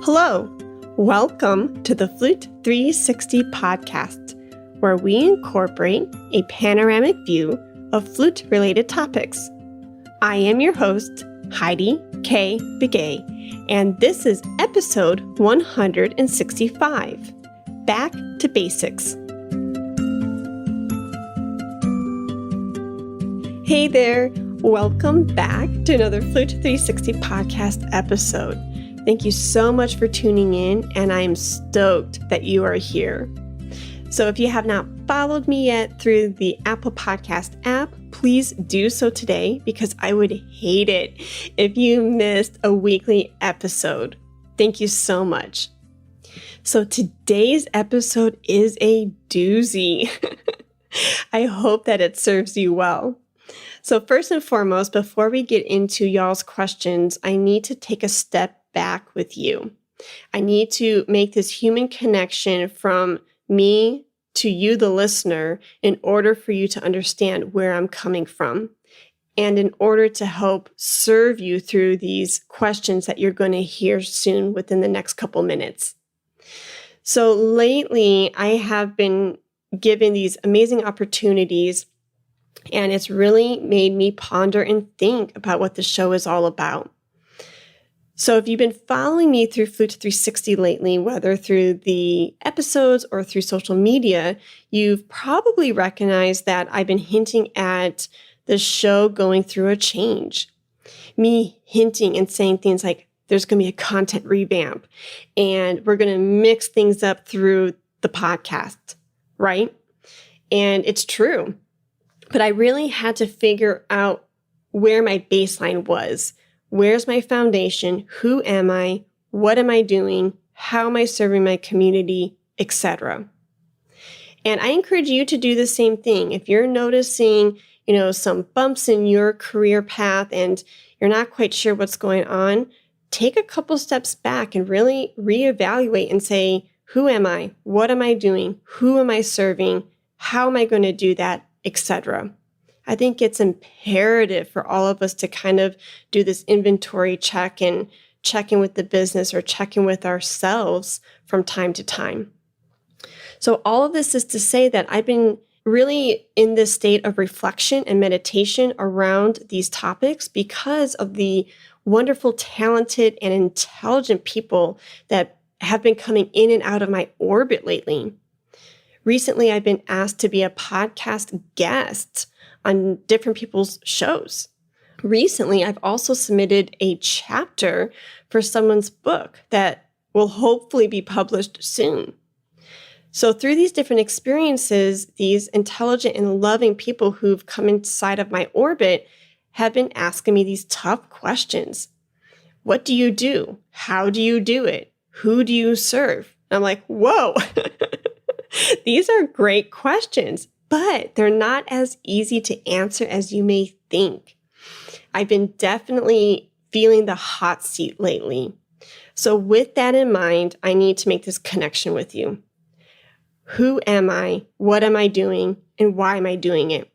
Hello, welcome to the Flute 360 podcast, where we incorporate a panoramic view of flute-related topics. I am your host, Heidi K. Begay, and this is episode 165, Back to Basics. Hey there, welcome back to another Flute 360 podcast episode. Thank you so much for tuning in, and I'm stoked that you are here. So if you have not followed me yet through the Apple Podcast app, please do so today because I would hate it if you missed a weekly episode. Thank you so much. So today's episode is a doozy. I hope that it serves you well. So first and foremost, before we get into y'all's questions, I need to take a step back with you. I need to make this human connection from me to you, the listener, in order for you to understand where I'm coming from and in order to help serve you through these questions that you're going to hear soon within the next couple minutes. So lately, I have been given these amazing opportunities, and it's really made me ponder and think about what the show is all about. So if you've been following me through Flute 360 lately, whether through the episodes or through social media, you've probably recognized that I've been hinting at the show going through a change. Me hinting and saying things like, there's going to be a content revamp, and we're going to mix things up through the podcast, right? And it's true. But I really had to figure out where my baseline was. Where's my foundation? Who am I? What am I doing? How am I serving my community, etc.? And I encourage you to do the same thing. If you're noticing, some bumps in your career path and you're not quite sure what's going on, take a couple steps back and really reevaluate and say, who am I? What am I doing? Who am I serving? How am I going to do that, etc.? I think it's imperative for all of us to kind of do this inventory check and check in with the business or check in with ourselves from time to time. So all of this is to say that I've been really in this state of reflection and meditation around these topics because of the wonderful, talented, and intelligent people that have been coming in and out of my orbit lately. Recently, I've been asked to be a podcast guest on different people's shows. Recently, I've also submitted a chapter for someone's book that will hopefully be published soon. So through these different experiences, these intelligent and loving people who've come inside of my orbit have been asking me these tough questions. What do you do? How do you do it? Who do you serve? And I'm like, whoa, these are great questions. But they're not as easy to answer as you may think. I've been definitely feeling the hot seat lately. So with that in mind, I need to make this connection with you. Who am I? What am I doing? And why am I doing it?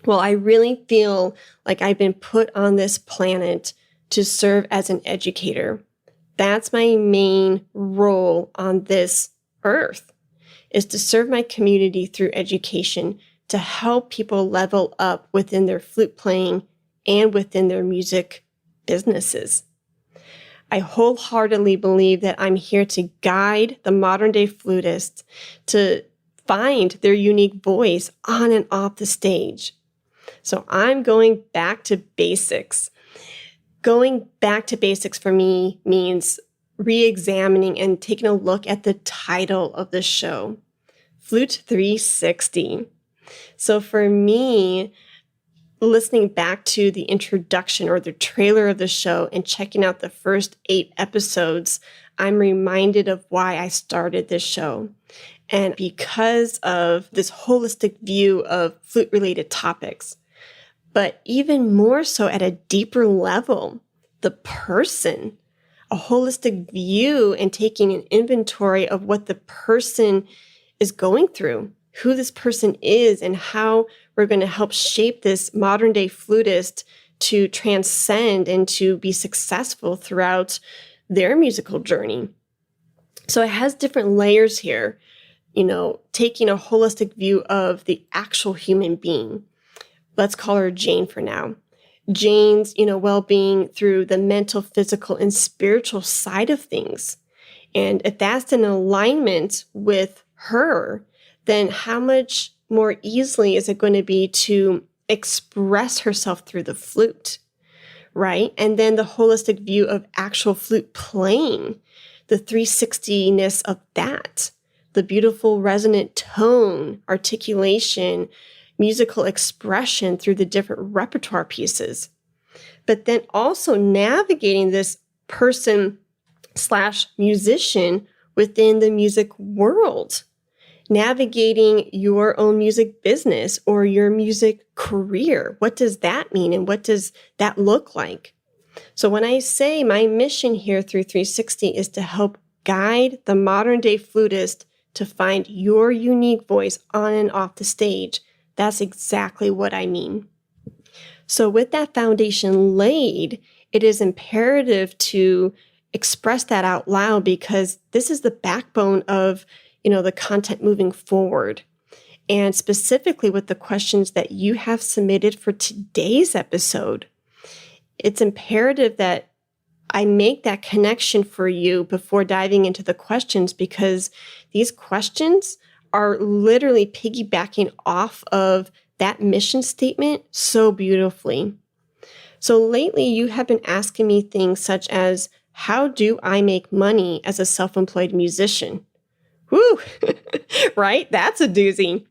Well, I really feel like I've been put on this planet to serve as an educator. That's my main role on this earth, is to serve my community through education to help people level up within their flute playing and within their music businesses. I wholeheartedly believe that I'm here to guide the modern day flutist to find their unique voice on and off the stage. So I'm going back to basics. Going back to basics for me means re-examining and taking a look at the title of the show, Flute 360. So for me, listening back to the introduction or the trailer of the show and checking out the first 8 episodes, I'm reminded of why I started this show. And because of this holistic view of flute-related topics, but even more so at a deeper level, the person, a holistic view and taking an inventory of what the person is going through, who this person is, and how we're going to help shape this modern day flutist to transcend and to be successful throughout their musical journey. So it has different layers here, taking a holistic view of the actual human being. Let's call her Jane for now. Jane's, well-being through the mental, physical, and spiritual side of things. And if that's in alignment with her, then how much more easily is it going to be to express herself through the flute, right? And then the holistic view of actual flute playing, the 360-ness of that, the beautiful resonant tone, articulation, musical expression through the different repertoire pieces. But then also navigating this person/musician within the music world, navigating your own music business or your music career. What does that mean? And what does that look like? So when I say my mission here through 360 is to help guide the modern day flutist to find your unique voice on and off the stage, that's exactly what I mean. So with that foundation laid, it is imperative to express that out loud, because this is the backbone of, the content moving forward. And specifically with the questions that you have submitted for today's episode, it's imperative that I make that connection for you before diving into the questions, because these questions are literally piggybacking off of that mission statement so beautifully. So lately you have been asking me things such as, how do I make money as a self-employed musician? Whew, right? That's a doozy.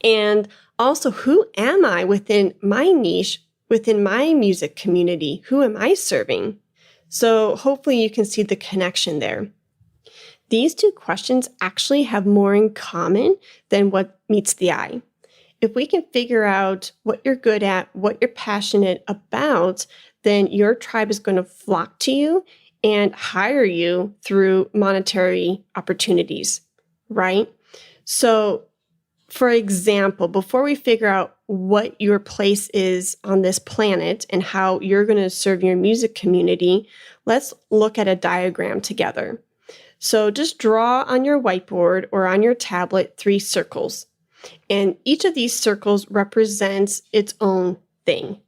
And also, who am I within my niche, within my music community? Who am I serving? So hopefully you can see the connection there. These two questions actually have more in common than what meets the eye. If we can figure out what you're good at, what you're passionate about, then your tribe is going to flock to you and hire you through monetary opportunities, right? So, for example, before we figure out what your place is on this planet and how you're going to serve your music community, let's look at a diagram together. So just draw on your whiteboard or on your tablet 3 circles. And each of these circles represents its own thing.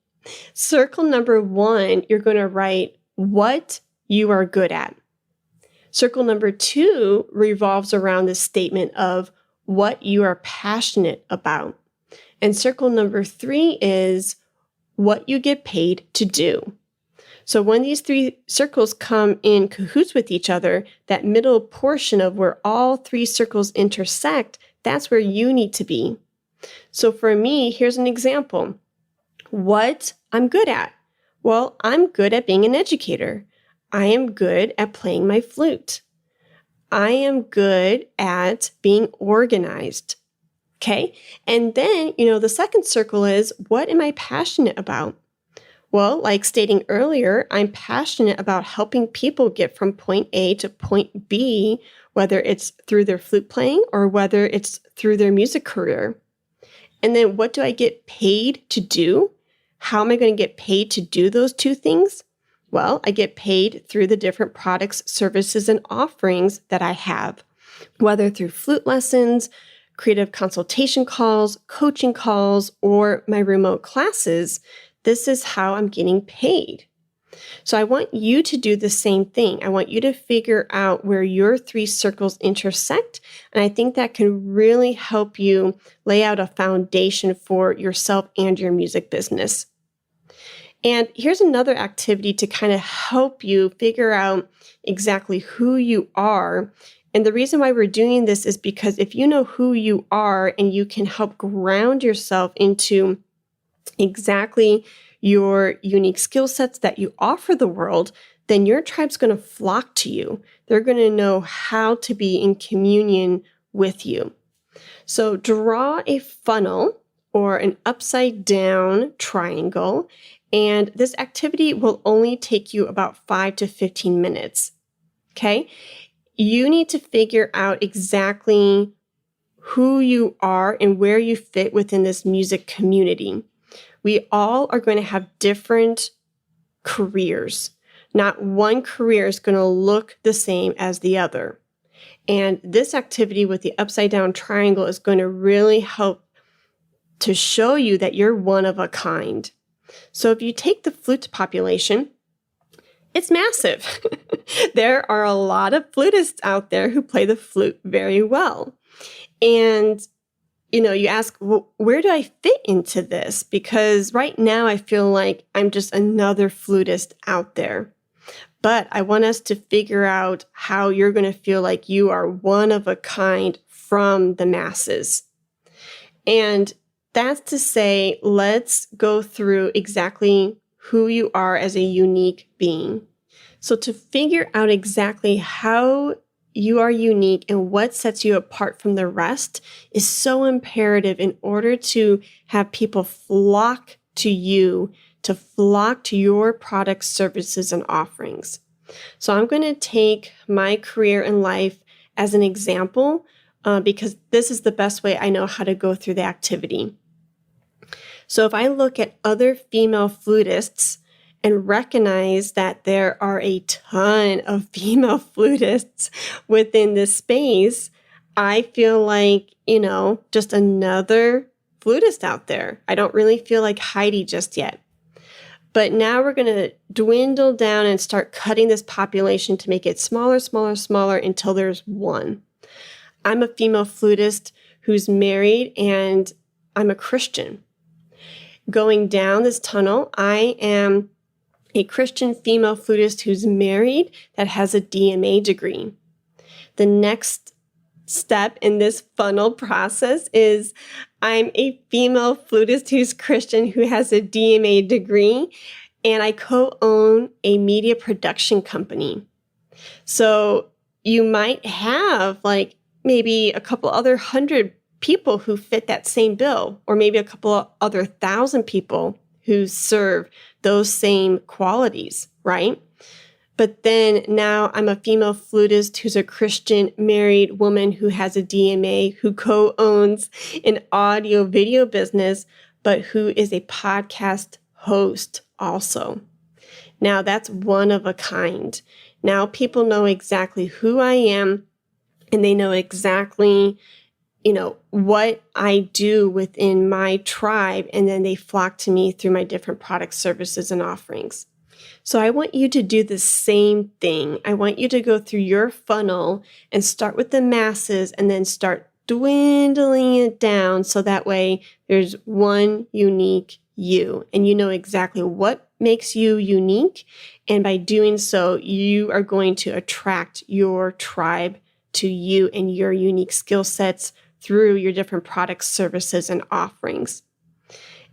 Circle number 1, you're going to write what you are good at. Circle number 2 revolves around the statement of what you are passionate about. And circle number 3 is what you get paid to do. So when these 3 circles come in cahoots with each other, that middle portion of where all 3 circles intersect, that's where you need to be. So for me, here's an example. What I'm good at. Well, I'm good at being an educator. I am good at playing my flute. I am good at being organized. Okay? And then, the second circle is, what am I passionate about? Well, like stating earlier, I'm passionate about helping people get from point A to point B, whether it's through their flute playing or whether it's through their music career. And then what do I get paid to do? How am I going to get paid to do those 2 things? Well, I get paid through the different products, services, and offerings that I have, whether through flute lessons, creative consultation calls, coaching calls, or my remote classes. This is how I'm getting paid. So I want you to do the same thing. I want you to figure out where your 3 circles intersect. And I think that can really help you lay out a foundation for yourself and your music business. And here's another activity to kind of help you figure out exactly who you are. And the reason why we're doing this is because if you know who you are and you can help ground yourself into exactly your unique skill sets that you offer the world, then your tribe's going to flock to you. They're going to know how to be in communion with you. So draw a funnel or an upside down triangle, and this activity will only take you about 5 to 15 minutes. Okay? You need to figure out exactly who you are and where you fit within this music community. We all are going to have different careers. Not one career is going to look the same as the other. And this activity with the upside down triangle is going to really help to show you that you're one of a kind. So if you take the flute population, it's massive. There are a lot of flutists out there who play the flute very well. And, you ask, well, where do I fit into this? Because right now I feel like I'm just another flutist out there. But I want us to figure out how you're going to feel like you are one of a kind from the masses. And that's to say, let's go through exactly who you are as a unique being. So to figure out exactly how you are unique and what sets you apart from the rest is so imperative in order to have people flock to you, to flock to your products, services, and offerings. So I'm going to take my career in life as an example because this is the best way I know how to go through the activity. So if I look at other female flutists and recognize that there are a ton of female flutists within this space, I feel like, just another flutist out there. I don't really feel like Heidi just yet. But now we're going to dwindle down and start cutting this population to make it smaller, smaller, smaller until there's one. I'm a female flutist who's married and I'm a Christian. Going down this tunnel, I am a Christian female flutist who's married that has a DMA degree. The next step in this funnel process is I'm a female flutist who's Christian who has a DMA degree, and I co-own a media production company. So you might have maybe a couple other hundred people who fit that same bill, or maybe a couple of other 1,000 people who serve those same qualities, right? But then now I'm a female flutist who's a Christian married woman who has a DMA, who co-owns an audio video business, but who is a podcast host also. Now that's one of a kind. Now people know exactly who I am, and they know exactly what I do within my tribe, and then they flock to me through my different products, services, and offerings. So I want you to do the same thing. I want you to go through your funnel and start with the masses and then start dwindling it down so that way there's one unique you, and you know exactly what makes you unique. And by doing so, you are going to attract your tribe to you and your unique skill sets through your different products, services, and offerings.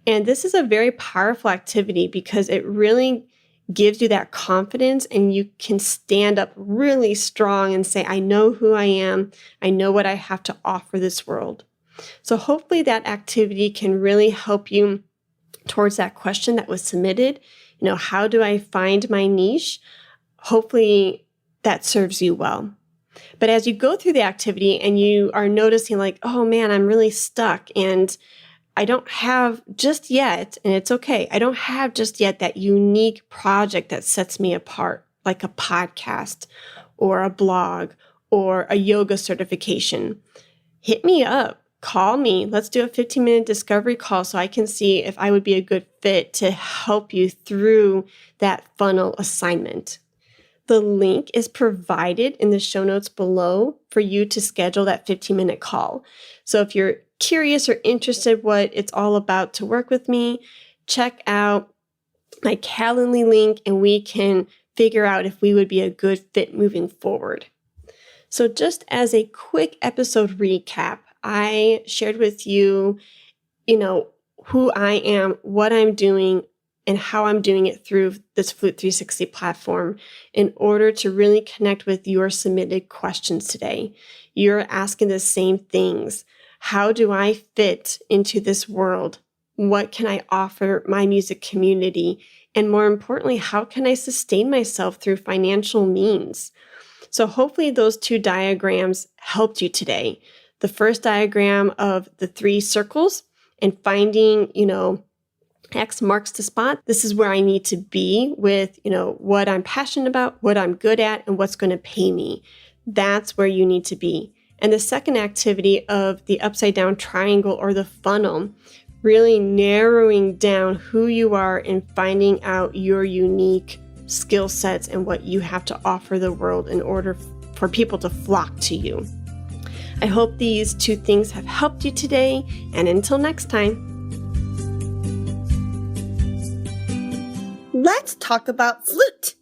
And this is a very powerful activity because it really gives you that confidence, and you can stand up really strong and say, I know who I am. I know what I have to offer this world. So hopefully that activity can really help you towards that question that was submitted. How do I find my niche? Hopefully that serves you well. But as you go through the activity and you are noticing oh man, I'm really stuck and I don't have just yet, and it's okay, I don't have just yet that unique project that sets me apart, like a podcast or a blog or a yoga certification. Hit me up, call me. Let's do a 15-minute discovery call so I can see if I would be a good fit to help you through that funnel assignment. The link is provided in the show notes below for you to schedule that 15-minute call. So if you're curious or interested what it's all about to work with me, check out my Calendly link and we can figure out if we would be a good fit moving forward. So just as a quick episode recap, I shared with you, who I am, what I'm doing, and how I'm doing it through this Flute 360 platform in order to really connect with your submitted questions today. You're asking the same things. How do I fit into this world? What can I offer my music community? And more importantly, how can I sustain myself through financial means? So hopefully those two diagrams helped you today. The first diagram of the 3 circles and finding, X marks the spot. This is where I need to be with, what I'm passionate about, what I'm good at, and what's going to pay me. That's where you need to be. And the second activity of the upside down triangle or the funnel, really narrowing down who you are and finding out your unique skill sets and what you have to offer the world in order for people to flock to you. I hope these 2 things have helped you today, and until next time. Let's talk about Flute.